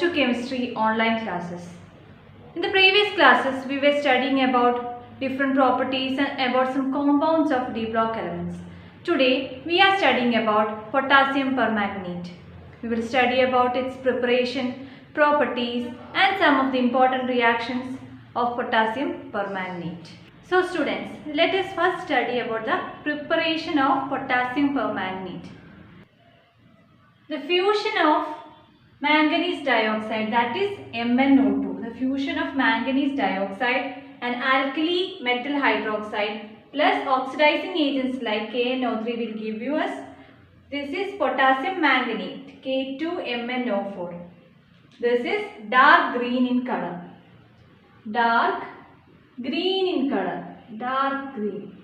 to Chemistry online classes. In the previous classes, we were studying about different properties and about some compounds of D block elements. Today, we are studying about potassium permanganate. We will study about its preparation, properties and some of the important reactions of potassium permanganate. So students, let us first study about the preparation of potassium permanganate. The fusion of manganese dioxide, that is MnO2, the fusion of manganese dioxide and alkali metal hydroxide plus oxidizing agents like KNO3 will give you us, this is potassium manganate, K2MnO4. This is dark green in color, dark green in color, dark green.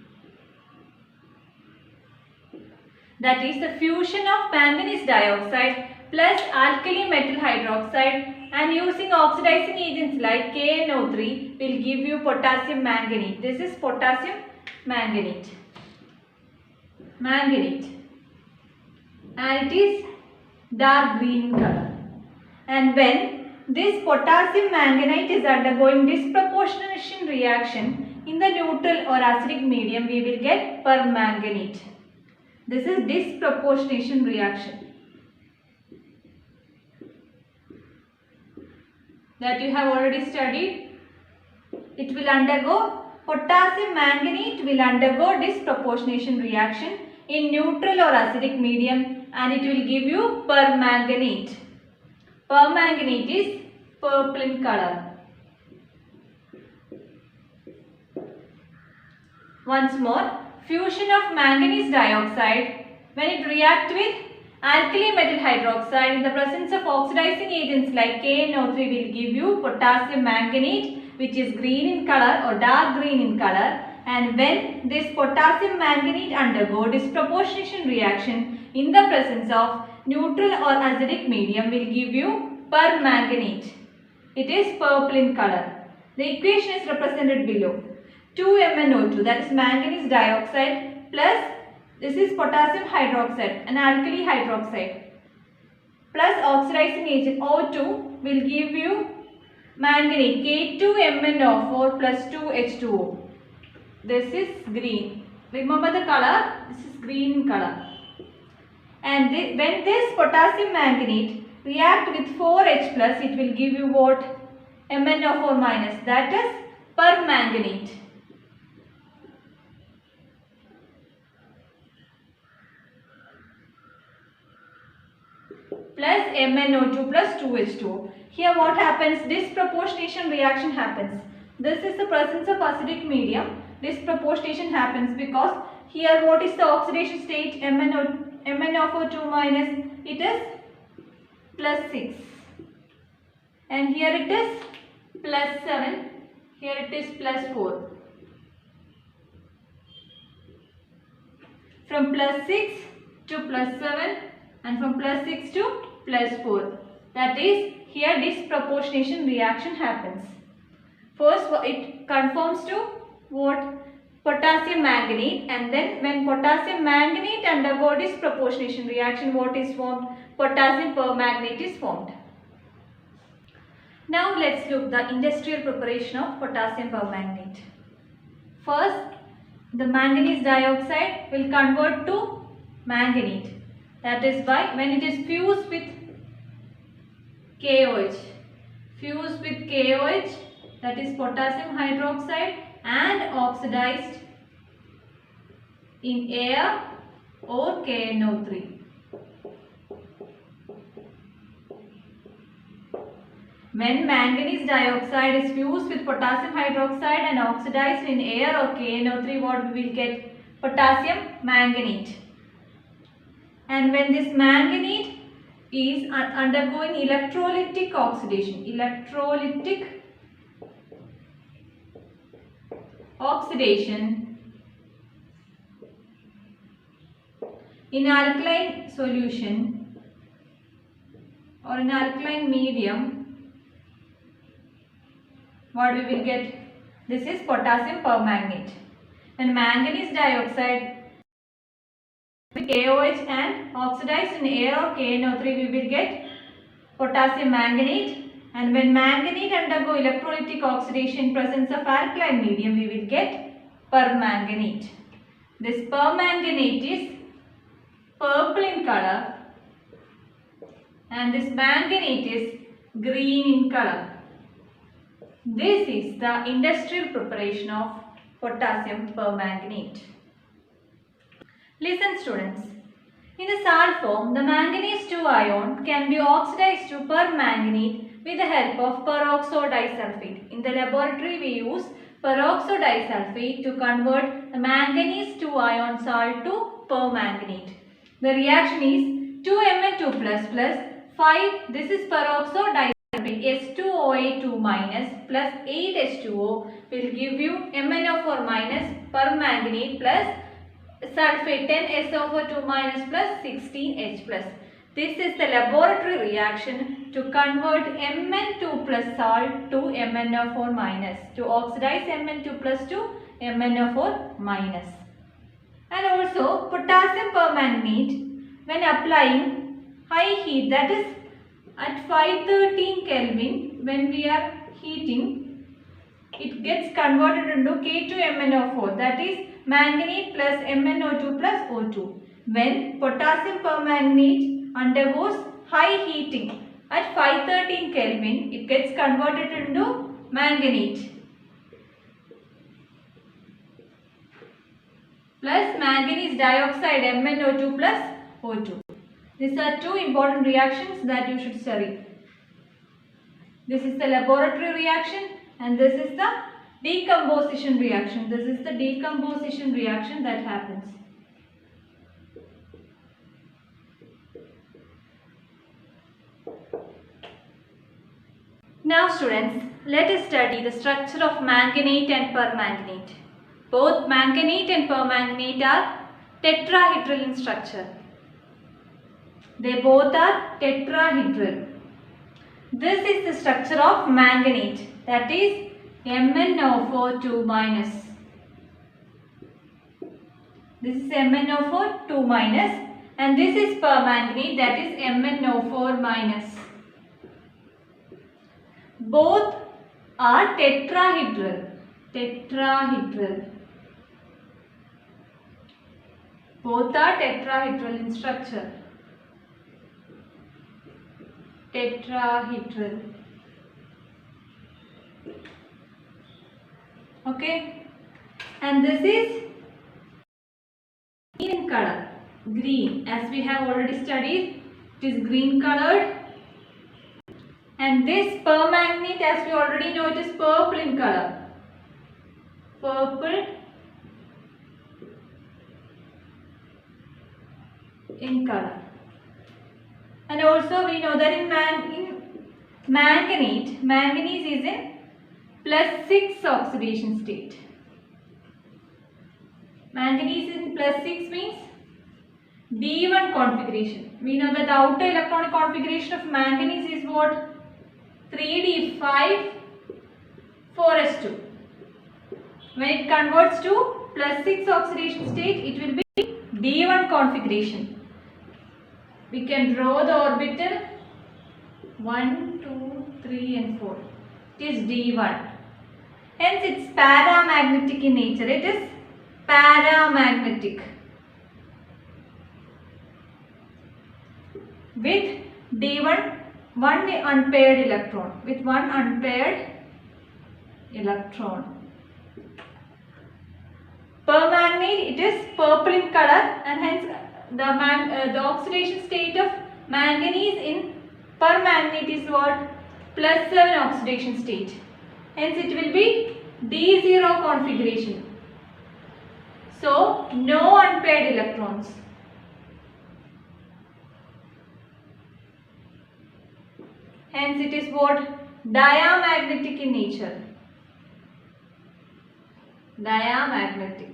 That is the fusion of manganese dioxide plus alkali metal hydroxide and using oxidizing agents like KNO3 will give you potassium manganate. This is potassium manganate. Manganate. And it is dark green in color. And when this potassium manganate is undergoing disproportionation reaction in the neutral or acidic medium, we will get permanganate. This is disproportionation reaction that you have already studied. It will undergo, potassium manganate will undergo disproportionation reaction in neutral or acidic medium and it will give you permanganate. Permanganate is purple in color. Once more, fusion of manganese dioxide when it reacts with alkali metal hydroxide in the presence of oxidizing agents like KNO3 will give you potassium manganate, which is green in color or dark green in color, and when this potassium manganate undergo disproportionation reaction in the presence of neutral or acidic medium will give you permanganate. It is purple in color. The equation is represented below. 2MnO2, that is manganese dioxide, plus this is potassium hydroxide, an alkali hydroxide, plus oxidizing agent O2 will give you manganate, K2MnO4 plus 2H2O. This is green. Remember the color, this is green in color. And when this potassium manganate react with 4H plus, it will give you what? MnO4 minus, that is permanganate. Plus MnO2 plus 2H2O. Here what happens? Disproportionation reaction happens. This is the presence of acidic medium. Disproportionation happens because here what is the oxidation state? MnO4 minus, it is plus 6. And here it is plus 7. Here it is plus 4. From plus 6 to plus 7 and from plus 6 to plus 4. That is, here disproportionation reaction happens. First it conforms to what? Potassium manganate, and then when potassium manganate undergo disproportionation reaction, what is formed? Potassium permanganate is formed. Now let's look the industrial preparation of potassium permanganate. First, the manganese dioxide will convert to manganate. That is by when it is fused with KOH. Fused with KOH, that is potassium hydroxide, and oxidized in air or KNO3. When manganese dioxide is fused with potassium hydroxide and oxidized in air or KNO3, what we will get? Potassium manganate. And when this manganate is undergoing electrolytic oxidation, in alkaline solution or in alkaline medium, what we will get? This is potassium permanganate. When manganese dioxide with KOH and oxidized in air or KNO3, we will get potassium manganate, and when manganate undergo electrolytic oxidation in presence of alkaline medium, we will get permanganate. This permanganate is purple in color and this manganate is green in color. This is the industrial preparation of potassium permanganate. Listen students, in the salt form, the manganese 2 ion can be oxidized to permanganate with the help of peroxo disulfide. In the laboratory, we use peroxo disulfide to convert the manganese 2 ion salt to permanganate. The reaction is 2Mn2 plus 5, this is peroxo disulfide, S2OA2 minus plus 8H2O will give you MnO4 minus permanganate plus sulfate 10SO4 2 minus plus 16H plus. This is the laboratory reaction to convert Mn2 plus salt to MnO4 minus, to oxidize Mn2 plus to MnO4 minus. And also potassium permanganate, when applying high heat, that is at 513 Kelvin, when we are heating, it gets converted into K2MnO4, that is manganate plus MnO2 plus O2. When potassium permanganate undergoes high heating at 513 Kelvin, it gets converted into manganate plus manganese dioxide MnO2 plus O2. These are two important reactions that you should study. This is the laboratory reaction and this is the decomposition reaction. This is the decomposition reaction that happens. Now students, let us study the structure of manganate and permanganate. Both manganate and permanganate are tetrahedral in structure. They both are tetrahedral. This is the structure of manganate, that is MnO4 2 minus. This is MnO4 2 minus and this is permanganate, that is MnO4 minus. Both are tetrahedral. Both are tetrahedral in structure. Tetrahedral. Okay, and this is green in color. Green, as we have already studied, it is green colored. And this permanganate, as we already know, it is purple in color. Purple in color. And also we know that in manganate, manganese is in +6 oxidation state. Manganese is in +6 means D1 configuration. We know that the outer electronic configuration of manganese is what? 3d5 4s2. When it converts to +6 oxidation state, it will be D1 configuration. We can draw the orbital 1, 2, 3 and 4. It is D1. Hence it's paramagnetic in nature. It is paramagnetic. With D1, one unpaired electron. With one unpaired electron. Permanganate, it is purple in color and hence the oxidation state of manganese in permanganate is what? +7 oxidation state. Hence it will be D0 configuration. So no unpaired electrons. Hence it is what? Diamagnetic in nature. Diamagnetic.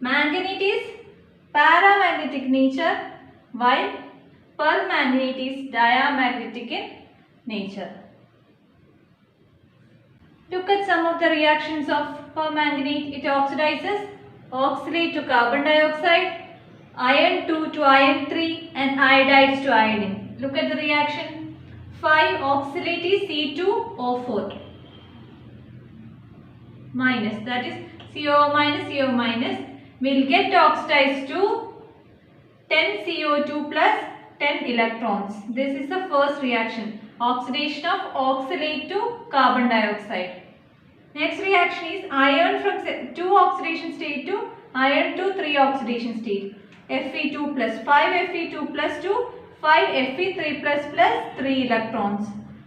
Manganate is paramagnetic nature while permanganate is diamagnetic in nature. Look at some of the reactions of permanganate. It oxidizes oxalate to carbon dioxide, iron 2 to iron 3 and iodides to iodine. Look at the reaction. 5-oxalate C2O4 minus, that is CO minus will get oxidized to 10 CO2 plus 10 electrons. This is the first reaction, oxidation of oxalate to carbon dioxide. Next reaction is iron from 2 oxidation state to iron to 3 oxidation state. Fe2 plus 5 Fe2 plus 2, 5 Fe3 plus 3 electrons.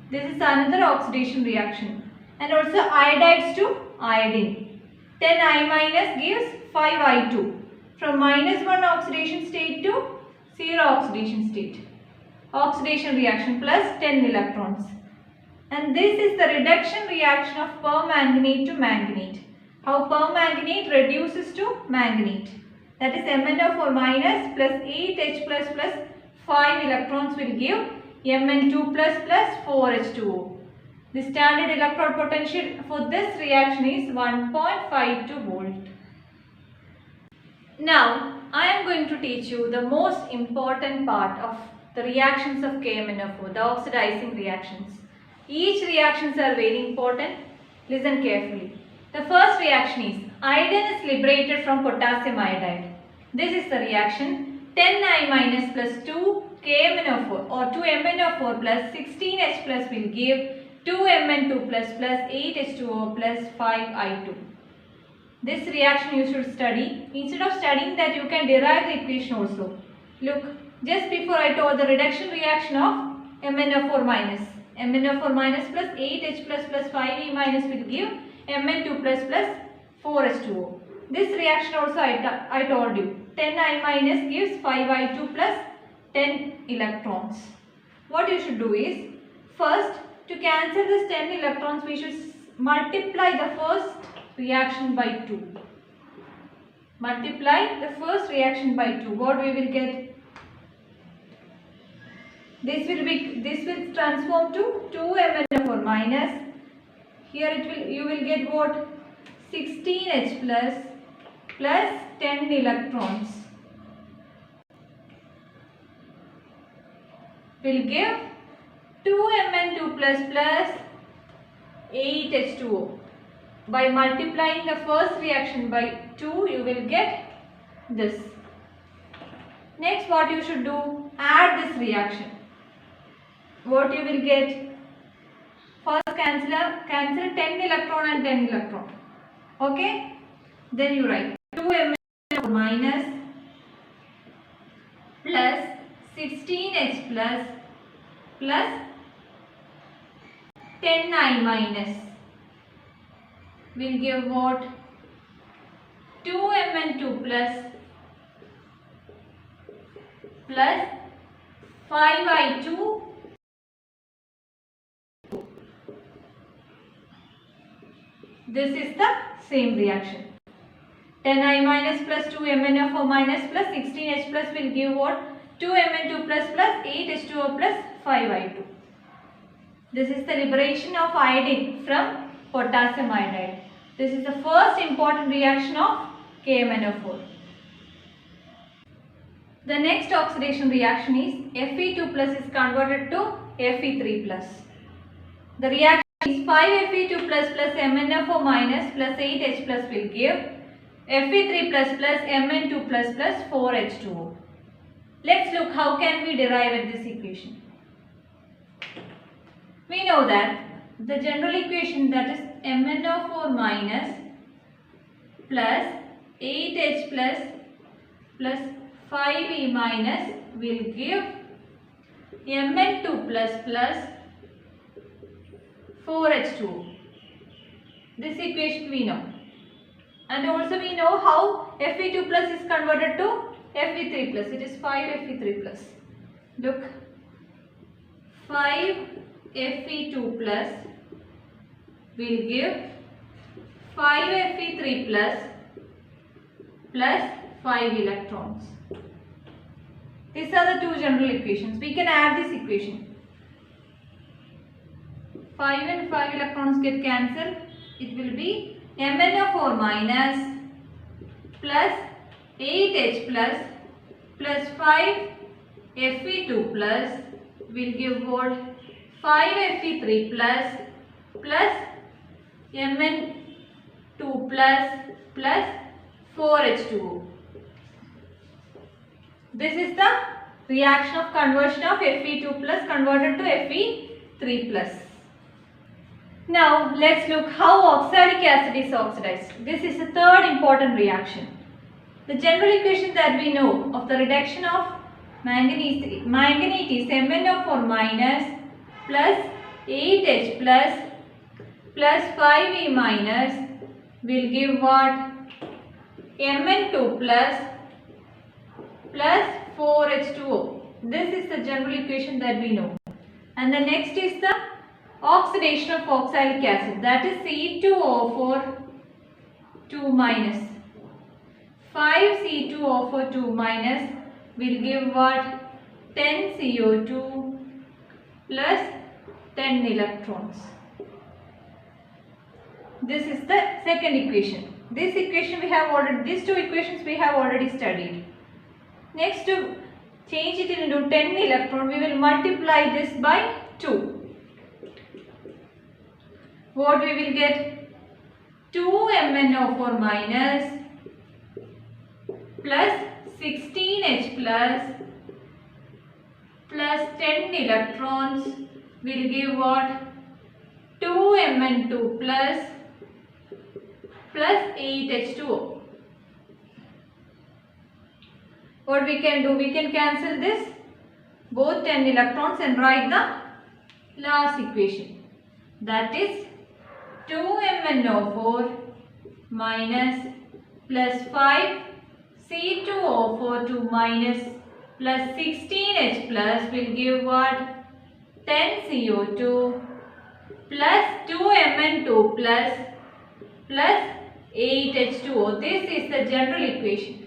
This is another oxidation reaction. And also iodides to iodine. 10 I minus gives 5 I2. From minus 1 oxidation state to 0 oxidation state. Oxidation reaction plus 10 electrons. And this is the reduction reaction of permanganate to manganate. How permanganate reduces to manganate. That is MnO4 minus plus 8H plus 5 electrons will give Mn2 plus 4H2O. The standard electrode potential for this reaction is 1.52 volt. Now, I am going to teach you the most important part of the reactions of KMnO4, the oxidizing reactions. Each reactions are very important. Listen carefully. The first reaction is iodine is liberated from potassium iodide. This is the reaction. 10I minus plus 2 KMnO4 or 2MnO4 plus 16H plus will give 2Mn2 plus 8H2O plus 5I2. This reaction you should study. Instead of studying that, you can derive the equation also. Look, just before I told the reduction reaction of MnO4 minus. MnO4 minus plus 8H plus 5E minus will give Mn2 plus 4H2O. This reaction also I told you. 10I minus gives 5I2 plus 10 electrons. What you should do is, first to cancel this 10 electrons, we should multiply the first reaction by 2. Multiply the first reaction by 2. What we will get? This will transform to 2MnO4 minus. Here you will get what? 16H plus 10 electrons will give 2Mn2 plus 8H2O. By multiplying the first reaction by 2, you will get this. Next, what you should do? Add this reaction. What you will get? First cancel 10 electron and 10 electron. Okay? Then you write 2Mn4 minus plus 16H plus 10I minus will give what? 2Mn2 plus 5I2 . This is the same reaction. 10I minus plus 2MnO4 minus plus 16H plus will give what? 2Mn2 plus 8H2O plus 5I2. This is the liberation of iodine from potassium iodide. This is the first important reaction of KMnO4. The next oxidation reaction is Fe2 plus is converted to Fe3 plus. The reaction is 5Fe2 plus MnO4 minus plus 8H plus will give Fe3 plus Mn2 plus 4H2O. Let's look how can we derive this equation. We know that the general equation, that is MnO4 minus plus 8H plus 5E minus will give Mn2 plus 4H2O. This equation we know. And also we know how Fe2 plus is converted to Fe3 plus. It is 5Fe3 plus. Look, 5Fe2 plus will give 5Fe3 plus 5 electrons. These are the two general equations. We can add this equation. 5 and 5 electrons get cancelled. It will be MnO4 minus plus 8H plus 5 Fe2 plus will give what? 5Fe3 plus Mn2 plus 4H2O. This is the reaction of conversion of Fe2 plus converted to Fe3 plus. Now let's look how oxalic acid is oxidized. This is the third important reaction. The general equation that we know of the reduction of manganese is MnO4 minus plus 8H plus 5E minus will give what? Mn2 plus 4H2O. This is the general equation that we know. And the next is the oxidation of oxalic acid, that is C2O4 2 minus. 5C2O4 2 minus will give what? 10 CO2 plus 10 electrons. This is the second equation. This equation we have already, these two equations we have already studied. Next, to change it into 10 electron, we will multiply this by 2. What we will get? 2 MnO4 minus plus 16H plus 10 electrons will give what? 2 Mn2 plus 8H2O. What we can do? We can cancel this both 10 electrons and write the last equation. That is 2 MnO4 minus plus 5 C2O4 2 minus plus 16H plus will give what? 10 CO2 plus 2 Mn2 plus 8H2O. This is the general equation.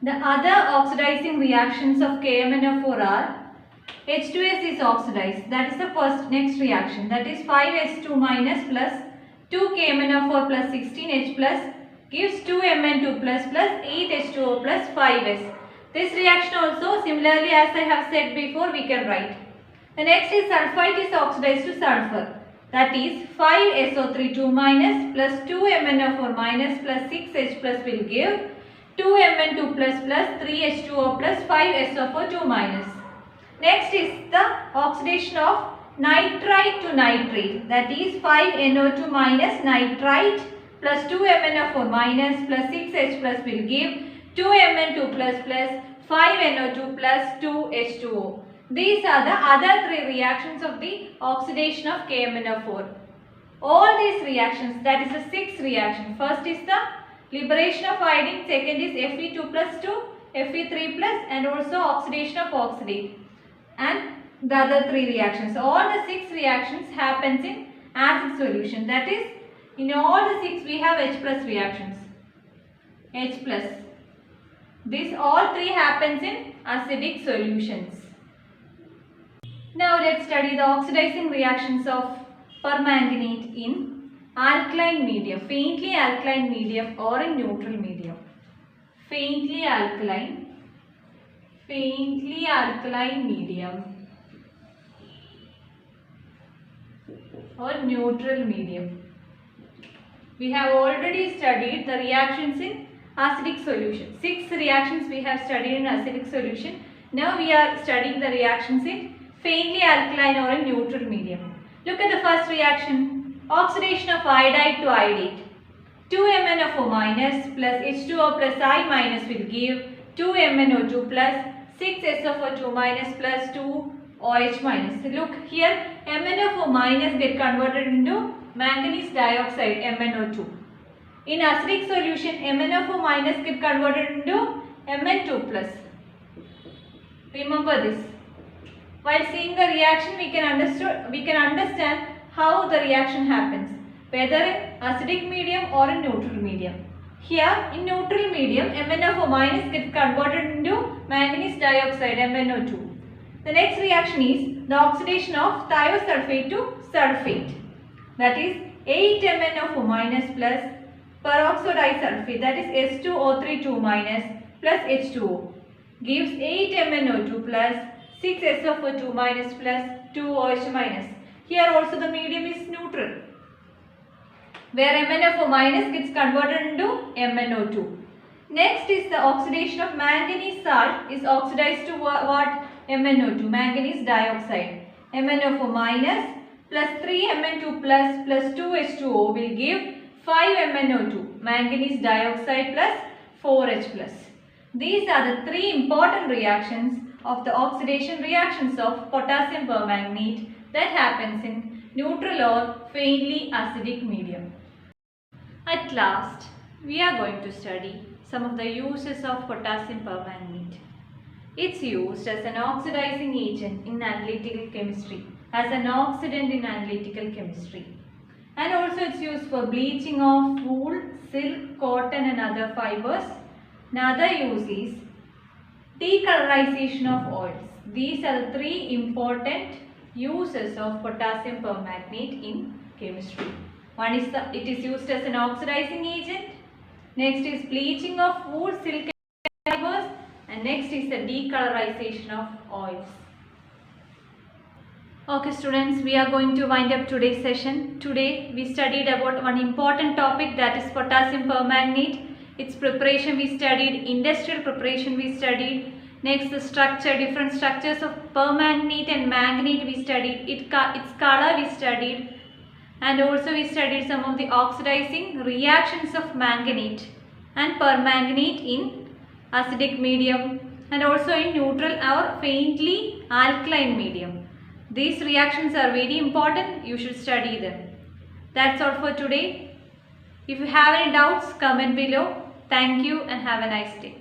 The other oxidizing reactions of KMnO4 are H2S is oxidized. That is the next reaction. That is 5S2 minus plus 2 KMnO4 plus 16H plus gives 2 Mn2 plus 8H2O plus 5S. This reaction also, similarly as I have said before, we can write. The next is sulfite is oxidized to sulfur. That is 5SO3 2 minus plus 2 MnO4 minus plus 6H plus will give 2 Mn2 plus 3H2O plus 5SO4 2 minus. Next is the oxidation of nitrite to nitrate. That is 5NO2 minus nitrite plus 2 MnO4 minus plus 6H plus will give 2 Mn2 plus 5NO2 plus 2H2O. These are the other three reactions of the oxidation of KMnO4. All these reactions, that is the sixth reaction. First is the liberation of iodine, second is Fe2 plus 2, Fe3 plus, and also oxidation of oxidate. And the other three reactions. All the six reactions happens in acid solution. That is, in all the six we have H plus reactions. H plus. This all three happens in acidic solutions. Now let's study the oxidizing reactions of permanganate in alkaline medium, faintly alkaline medium or in neutral medium. Faintly alkaline medium or neutral medium. We have already studied the reactions in acidic solution. 6 reactions we have studied in acidic solution. Now we are studying the reactions in faintly alkaline or in neutral medium. Look at the first reaction. Oxidation of iodide to iodate. 2 MnO4 minus plus H2O plus I minus will give 2 MnO2 plus 6SO4 2 minus plus 2 OH minus. Look here, MnO4 minus get converted into manganese dioxide MnO2. In acidic solution, MnO4 minus get converted into Mn2 plus. Remember this. While seeing the reaction, we can understand how the reaction happens, whether in acidic medium or in neutral medium. Here, in neutral medium, MnO4 minus gets converted into manganese dioxide MnO2. The next reaction is the oxidation of thiosulfate to sulfate. That is 8 MnO4 minus plus peroxodisulfate, that is S2O3 2 minus plus H2O gives 8 MnO2 plus 6SO4 minus plus 2OH minus. Here also the medium is neutral, where MnO4 minus gets converted into MnO2. Next is the oxidation of manganese salt is oxidized to what? MnO2, manganese dioxide. MnO4 minus plus 3Mn2 plus 2H2O will give 5MnO2, manganese dioxide plus 4H plus. These are the three important reactions of the oxidation reactions of potassium permanganate that happens in neutral or faintly acidic medium. At last, we are going to study some of the uses of potassium permanganate. It's used as an oxidizing agent in analytical chemistry, as an oxidant in analytical chemistry. And also it's used for bleaching of wool, silk, cotton and other fibers. Another use is decolorization of oils. These are the three important uses of potassium permanganate in chemistry. One is it is used as an oxidizing agent. Next is bleaching of wool, silk and fibers. And next is the decolorization of oils. Okay students, we are going to wind up today's session. Today we studied about one important topic, that is potassium permanganate. Its preparation we studied, industrial preparation we studied. Next the structure, different structures of permanganate and manganate we studied. Its color we studied. And also we studied some of the oxidizing reactions of manganate and permanganate in acidic medium and also in neutral or faintly alkaline medium. These reactions are very important. You should study them. That's all for today. If you have any doubts, comment below. Thank you and have a nice day.